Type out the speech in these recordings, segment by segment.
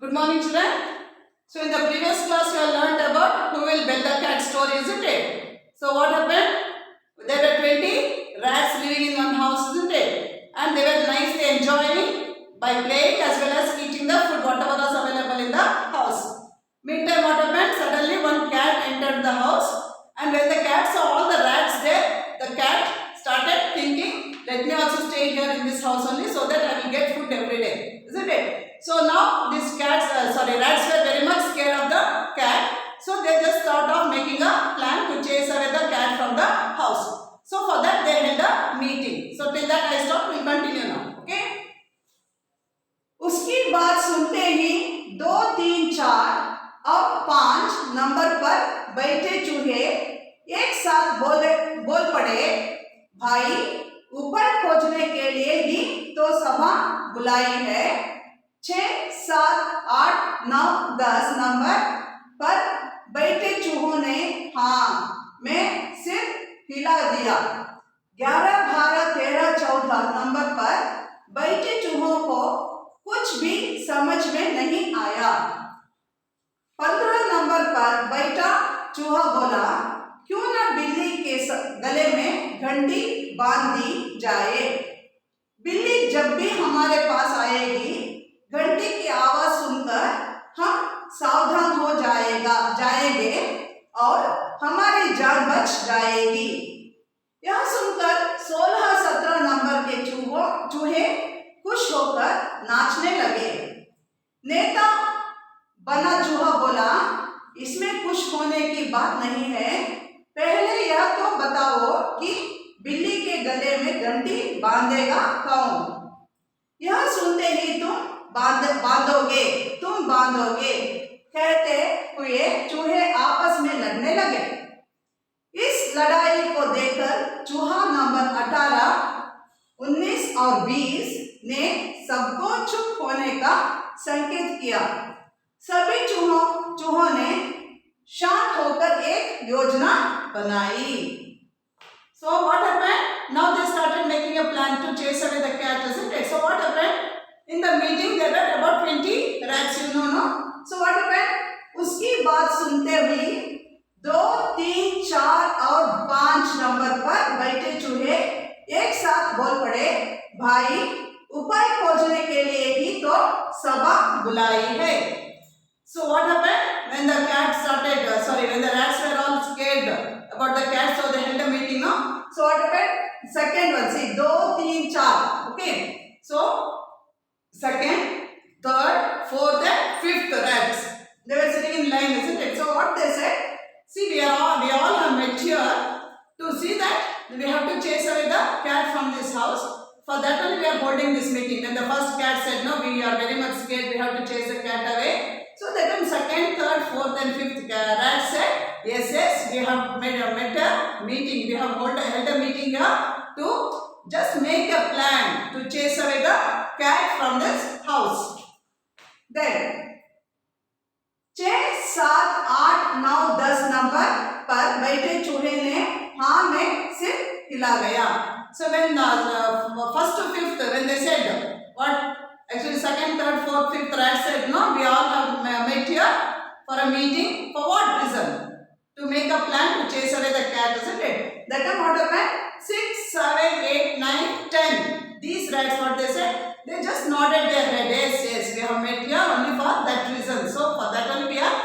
Good morning, children. So, in the previous class, you have learned about who will build the cat story, isn't it? So, what happened? There were 20 rats living in one house, isn't it? And they were nicely enjoying by playing as well as eating the food, whatever was available in the house. Meantime, what happened? Suddenly, one cat entered the house, and when the cat saw all the rats there, the cat started thinking, let me also stay here in this house only so that I will get food every day, isn't it? So now these rats were very much scared of the cat. So they just thought of making a plan to chase away the cat from the house. So for that they held a meeting. So till that I stop, we'll continue now. Okay. उसकी बात सुनते ही 2, 3, 4 और 5 number पर बैठे चूहे एक साथ बोल पड़े, भाई ऊपर खोजने के लिए ही तो सभा बुलाई है। 6, 7, 8, 9, 10 नंबर पर बैठे चूहों ने हाँ में सिर हिला दिया। 11, 12, 13, 14 नंबर पर बैठे चूहों को कुछ भी समझ में नहीं आया। 15 नंबर पर बैठा चूहा बोला, क्यों न बिल्ली के गले में घंटी बांध दी जाए। बिल्ली जब भी हमारे पास आएगी, घंटी की आवाज सुनकर हम सावधान हो जाएंगे और हमारी जान बच जाएगी। यह सुनकर 16, 17 नंबर के चूहे खुश होकर नाचने लगे। नेता बना चूहा बोला, इसमें खुश होने की बात नहीं है, पहले यह तो बताओ कि बिल्ली के गले में घंटी बांधेगा कौन। यह सुनते ही तुम बांधोगे कहते हुए चूहे आपस में लड़ने लगे। इस लड़ाई को देखकर चूहा नंबर 18, 19 और 20 ने सबको चुप होने का संकेत किया। सभी चूहों ने शांत होकर एक योजना बनाई। So what happened? Now they started making a plan to chase away the cat, isn't it? So what happened? In the meeting there were about 20 rats, you know, no? So what happened? उसकी बात सुनते हुए 2, 3, 4 और 5 number पर बैठे चूहे एक साथ बोल पड़े, भाई उपाय खोजने के लिए ही तो सभा बुलाई है। So what happened? When the rats were all scared about the cat, so they held a meeting, no? So what happened? Second one, see, 2, 3, 4. Okay. So second, third, fourth and fifth rats, they were sitting in line, isn't it? So what they said? See, we all have met here to see that we have to chase away the cat from this house. For that only we are holding this meeting. When the first cat said, no, we are very much scared, we have to chase the cat away. So that time second, third, fourth and fifth rat said, yes, we have met a meeting. We have held a meeting here to just make a plan to chase away the cat from this house. Then 6, 7, 8, 9, 10 number पर बैठे चूहे ने हाँ में सिर हिला गया। So when the first to fifth, when they said what, actually second, third, fourth, fifth rat said, no, we all have met here for a meeting. For what reason? To make a plan to chase away the cat, isn't it? That time what happened? 6, 7, 8, 9, 10. These rats, what they said? They just nodded their head. Yes, we have met here only for that reason. So for that only we are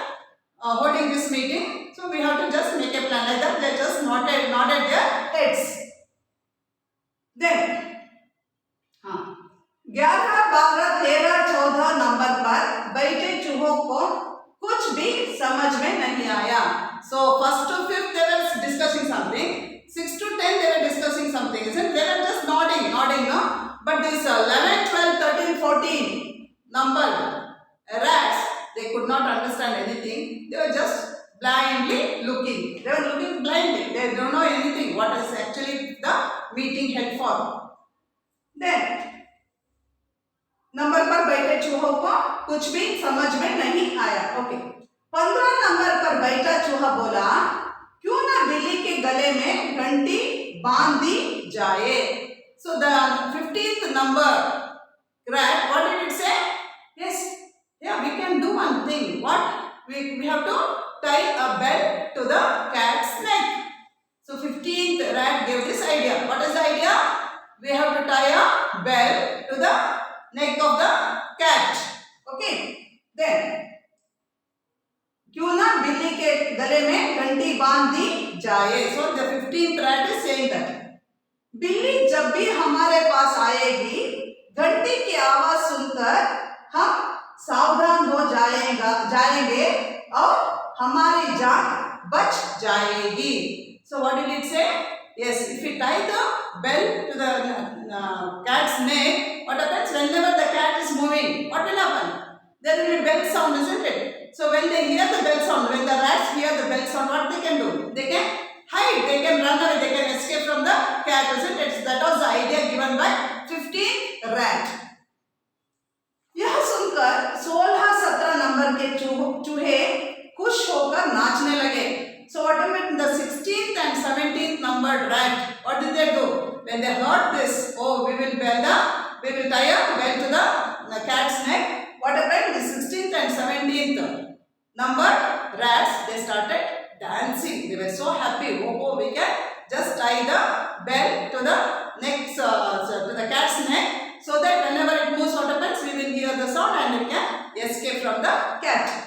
holding this meeting. So we have to just make a plan like that. They just nodded their heads. Then 11, 12, 13, 14 number पर बैठे चूहों को कुछ भी समझ में नहीं आया। So first to fifth they were discussing something. 6 to 10 they were discussing something. Isn't they were just nodding, no? But this 11, 12, 13, 14 number rats, they could not understand anything. They were just blindly looking. They were looking blindly. They don't know anything. What is actually the meeting held for? Then number पर बैठे चूहों को कुछ भी समझ में नहीं आया। ओके। 15 नंबर पर बैठा चूहा बोला, क्यों ना बिल्ली के गले में घंटी बांध दी जाए। So the 15th number rat, what did it say? Yes, yeah, we can we have to tie a bell to the cat's neck. So 15th rat gave this idea. What is the idea? We have to tie a bell to the neck of the cat. Okay. Then क्यों ना बिल्ली के गले में घंटी बांध दी जाए. So the 15th rat is saying that बिल्ली जब भी हमारे पास आएगी घंटी की आवाज सुनकर हम सावधान हो जाएंगे और हमारी जान बच जाएगी. So what did it say? Yes, if we tie the bell to the cat's neck, what happens? Whenever the cat is moving, what will happen? There will be bell sound, isn't it? So when they hear the bell sound, when the rats hear the bell sound, what they can do? They can hide, they can run away, they can escape from the cat, isn't it? So that was the idea given by 15th rat. यह सुनकर 16-17 number के चूहे खुश होकर नाचने लगे. So what happened? The 16th and 17th numbered rat, what did they do? When they heard this, oh, we will tie a bell to the cat's neck. What happened? The 16th and 17th numbered rats, they started dancing. They were so happy. Oh, we can just tie the bell to the cat's neck, so that whenever it moves, what happens? We will hear the sound and we can escape from the cat.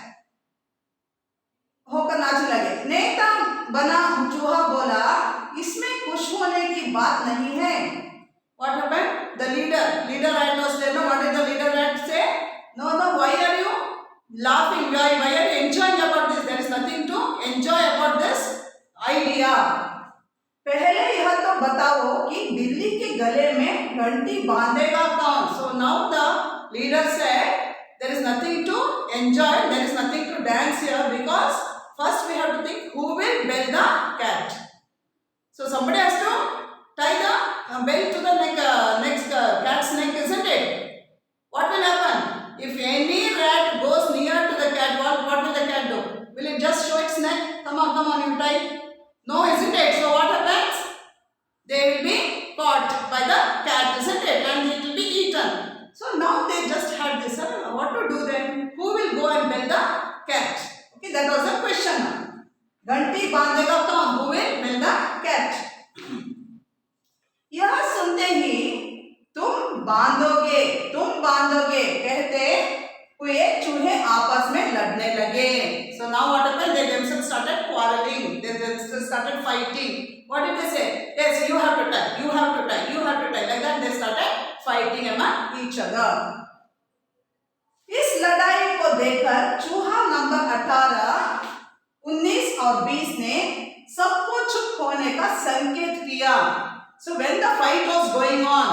होकर नाचने लगे. नेता बना चूहा बोला, इसमें खुश होने की बात नहीं है. What happened? The leader rat was there. No, what did the leader rat say? No, why are you laughing? Why are you enjoying about this? There is nothing to enjoy about this idea. पहले यह तो बताओ कि बिल्ली के गले में घंटी बांधेगा कौन. So now the leader said there is nothing to enjoy, there is nothing to dance here, because first we have to think who will bell the cat. So somebody has to tie the bell to the cat's neck, isn't it? What will happen? If any rat goes near to the cat, what will the cat do? Will it just show its neck? Come on, you tie. No, isn't it? So what happens? They will be caught by the cat, isn't it? And it will be eaten. So now they just had this. What to do then? Who will go and bell the cat? Okay, that was the question. घंटी बांधेगा कौन. Who will bell the cat? यह सुनते ही तुम बांधोगे कहते हुए चूहे आपस में लड़ने लगे. So now what happened? They themselves started quarreling. They themselves started fighting. What did they say? Yes, you have to tie. Like that they started fighting among each other. इस लड़ाई को देखकर चूहा नंबर 18, 19 और 20 ने सबको चुप होने का संकेत किया. So when the fight was going on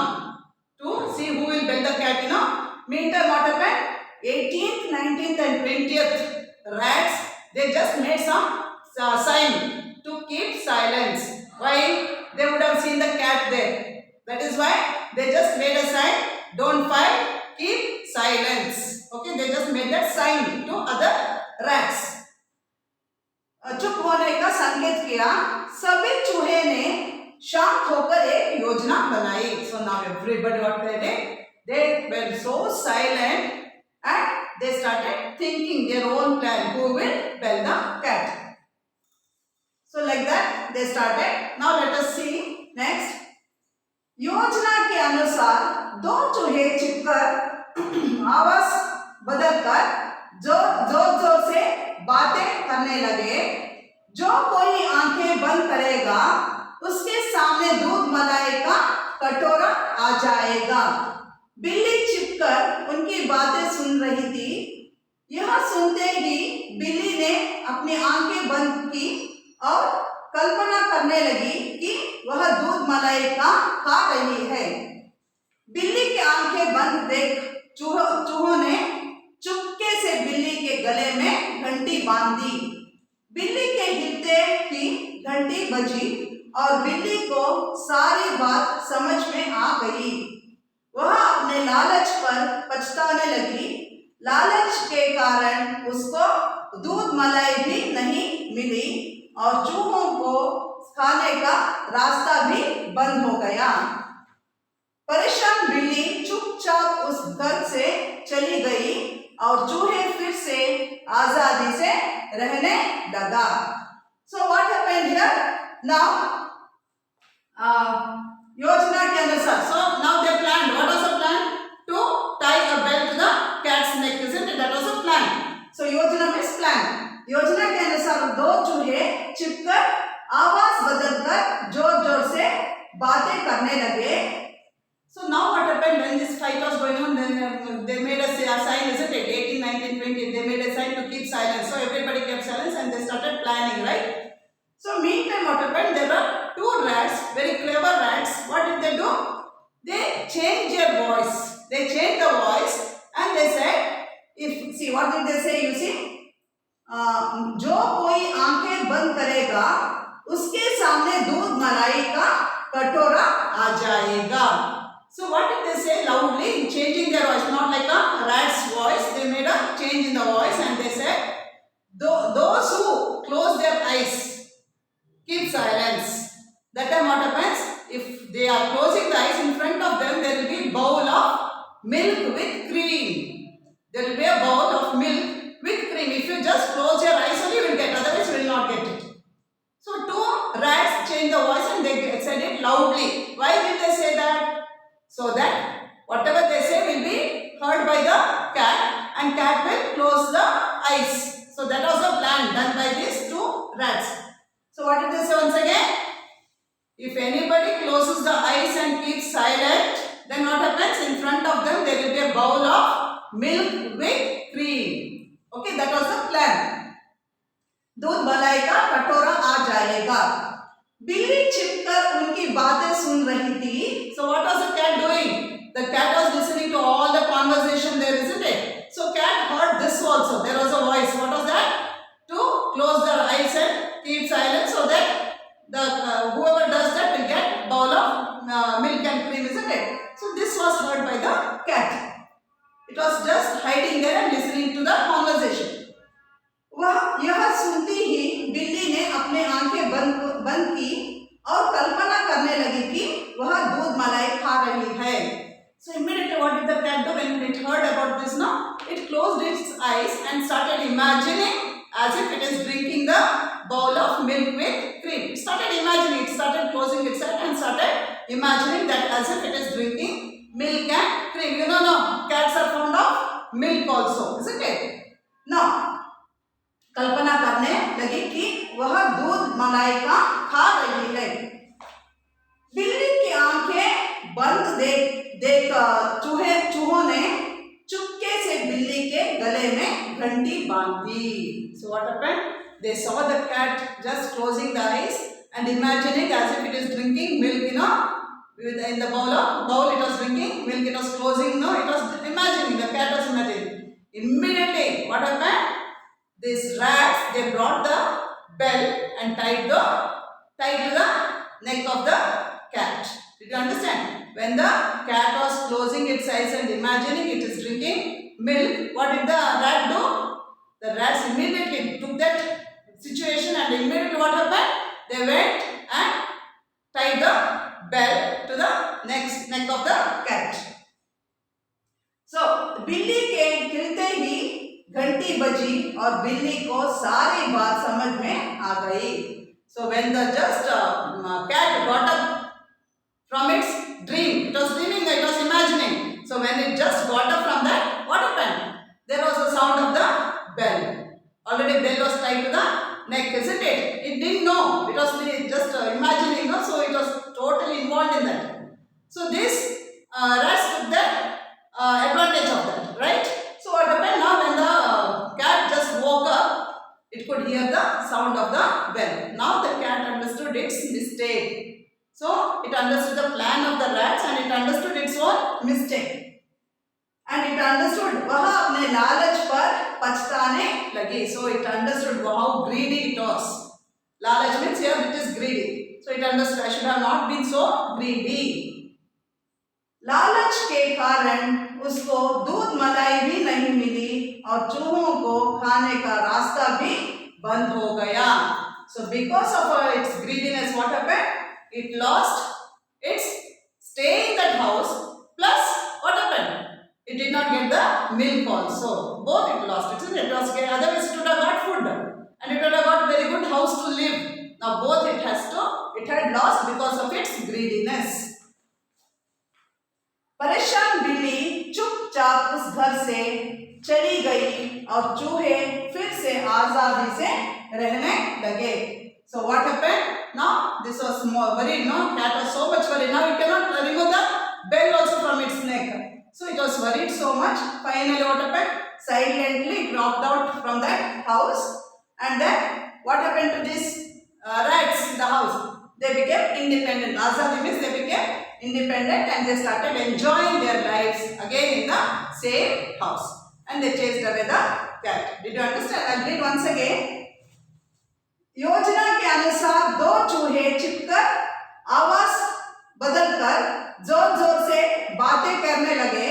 to see who will bell the cat, meantime what happened? 18th, 19th and 20th rats, they just made some sign to keep silence. Why? They would have seen the cat there. That is why they just made a sign, don't fight, keep silence. Okay, they just made that sign to other rats. चुप होने का संकेत किया. सभी चूहे ने शांत होकर एक योजना बनाई. So now everybody what they did? They were so silent and they started thinking their own plan. Who will bell the cat? So like that they started. Now let us see next. योजना के अनुसार दो चूहे छिपकर आवाज बदलकर जोर से बातें करने लगे. जो कोई आंखें बंद करेगा उसके सामने दूध मलाई का कटोरा आ जाएगा. बिल्ली छिपकर उनकी बातें सुन रही थी. यह सुनते ही बिल्ली ने अपनी आंखें बंद की और कल्पना करने लगी कि वह दूध मलाई का खा रही है. बिल्ली की आंखें बंद देख चूहों ने चुपके से बिल्ली के गले में घंटी बांध दी. बिल्ली के हिलते ही घंटी बजी और बिल्ली को सारी बात समझ में आ गई. वह अपने लालच पर पछताने लगी. लालच के कारण उसको दूध मलाई भी नहीं मिली और चूहों को खाने का रास्ता भी बंद हो गया. परेशान बिल्ली चुपचाप उस घर से चली गई और चूहे फिर से आजादी से Now, योजना के अनुसार, So now they planned. What was the plan? To tie a bell to the cat's neck, isn't it? That was the plan. so योजना means plan. योजना के अनुसार दो चूहे छिपकर आवाज बदलकर जोर जोर से बातें करने लगे. So now what happened when this fight was going on? Then they made a sign, isn't it? 18, 19, 20. They made a sign to keep silence. So everybody kept silence and they started planning, right? So meantime, what happened? There were two rats, very clever rats. What did they do? They changed their voice. They changed the voice and they said, If see what did they say? You see, जो कोई आंखें बंद करेगा उसके सामने दूध मलाई का कटोरा आ जाएगा. So what did they say loudly, changing their voice, not like a rat's voice. They made a change in the voice and they said, those who close their eyes, keep silence. That time what happens? If they are closing the eyes, in front of them there will be a bowl of milk with cream. There will be a bowl of milk with cream. If you just close your eyes only, you will get, otherwise you will not get it. So two rats changed the voice and they said it loudly. Why did they say that? So that whatever they say will be heard by the cat and cat will close the eyes. So that was the plan done by these two rats. So what did they say once again? If anybody closes the eyes and keeps silent, then what happens? In front of them there will be a bowl of milk with cream. Okay, that was the plan. दूध मलाई का कटोरा आ जाएगा. बिल्ली छिपकर उनकी बातें सुन रही थी. So what was the cat doing? The cat was listening to all the conversation there, isn't it? So cat heard this also. There was a voice. What was that? To close their eyes and keep silent so that the whoever does that will get bowl of milk and cream, isn't it? So this was heard by the cat. It was just hiding there and listening to the conversation. वह यह सुनती ही बिल्ली ने अपने आंखें बंद की और कल्पना करने लगी कि वह दूध मलाई खा रही है. So immediately what did the cat do when it heard about this now? It closed its eyes and started imagining as if it is drinking the bowl of milk with cream. It started imagining, it started closing its eyes and started imagining that as if it is drinking milk and cream. You know, no, cats are fond of milk also, isn't it? Now, कल्पना करने लगी कि वह दूध मलाई का खा रही है. बिल्ली की आंखें बंद देख चूहों ने चुपके से बिल्ली के गले में घंटी बांध दी. So what happened? They saw the cat just closing the eyes and imagining as if it is drinking milk, in the bowl it was drinking milk, it was closing, it was imagining, the cat was imagining. Immediately, what happened? These rats, they brought the bell and tied to the neck of the cat. Did you understand? When the cat was closing its eyes and imagining it is drinking milk, what did the rat do? The rats immediately took that situation and immediately what happened? They went and tied the bell to the neck of the cat. So, बिल्ली के गिरते ही घंटी बजी और बिल्ली को सारी बात समझ में आ गई. So when the cat got up from its dream, it was dreaming, it was imagining. So when it just got up from that, what happened? There was the sound of the bell. Already bell was tied to the neck, isn't it? It didn't know. It was just imagining, so it was totally involved in that. So this rats took the advantage of that, right? So what happened now when the cat just woke up, it could hear the sound of the bell. Now the cat understood its mistake. So it understood the plan of the rats and it understood its own mistake. And it understood वह अपने लालच पर पछताने लगी. So it understood how greedy it was. Lalach means here it is greedy. So it understood I should have not been so greedy. लालच के कारण उसको दूध मलाई भी नहीं मिली और चूहों को खाने का रास्ता भी बंद हो गया. So because of its greediness, what happened? It lost its stay in that house. Plus, what happened? It did not get the milk also. Both it lost. It was otherwise it would have got food and it would have got very good house to live. Now both it has to चली गई और चूहे फिर से आजादी से रहने लगे. So what happened? Now this was more worried. No, cat was so much worried. Now it cannot remove the bell also from its neck. So it was worried so much. Finally, what happened? Silently it dropped out from that house. And then what happened to these rats in the house? They became independent. Azadi means they became independent and they started enjoying their lives again in the same house. And they chased away the cat. Did you understand? I'll read once again. योजना के अनुसार दो चूहे छिपकर आवाज बदलकर जोर जोर से बातें करने लगे.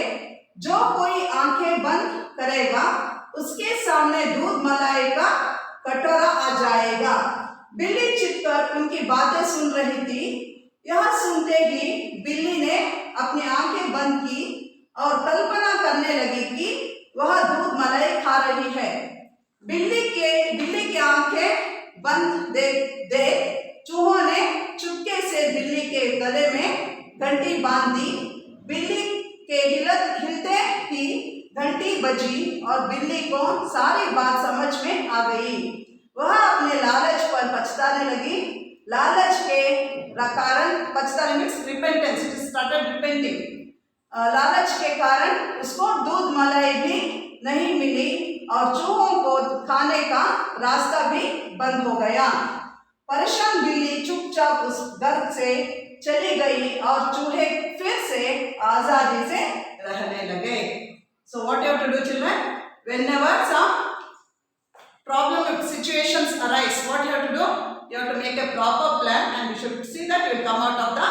जो कोई आंखें बंद करेगा उसके सामने दूध मलाई का कटोरा आ जाएगा. बिल्ली छिपकर उनकी बातें सुन रही थी. यह सुनते ही बिल्ली ने अपनी आंखें बंद की और कल्पना करने लगी कि वह दूध मलाई खा रही है. बिल्ली की आंखें बंद देख चूहों ने चुपके से बिल्ली के गले में घंटी बांध दी. बिल्ली के हिलते ही घंटी बजी और बिल्ली को सारी बात समझ में आ गई. वह अपने लालच पर पछताने लगी. लालच के कारण पछताने means repentance, it started repenting. लालच के कारण उसको दूध मलाई भी नहीं मिली और चूहों को खाने का रास्ता भी बंद हो गया. परेशान बिल्ली चुपचाप उस घर से चली गई और चूहे फिर से आजादी से रहने लगे. So what you have to do, children? Whenever some problem situations arise, what you have to do? You have to make a proper plan and you should see that you will come out of the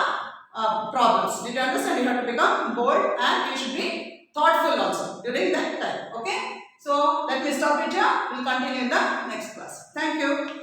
problems. Did you understand? You have to become bold and you should be thoughtful also during that time. Okay? So let me stop it here. We'll continue in the next class. Thank you.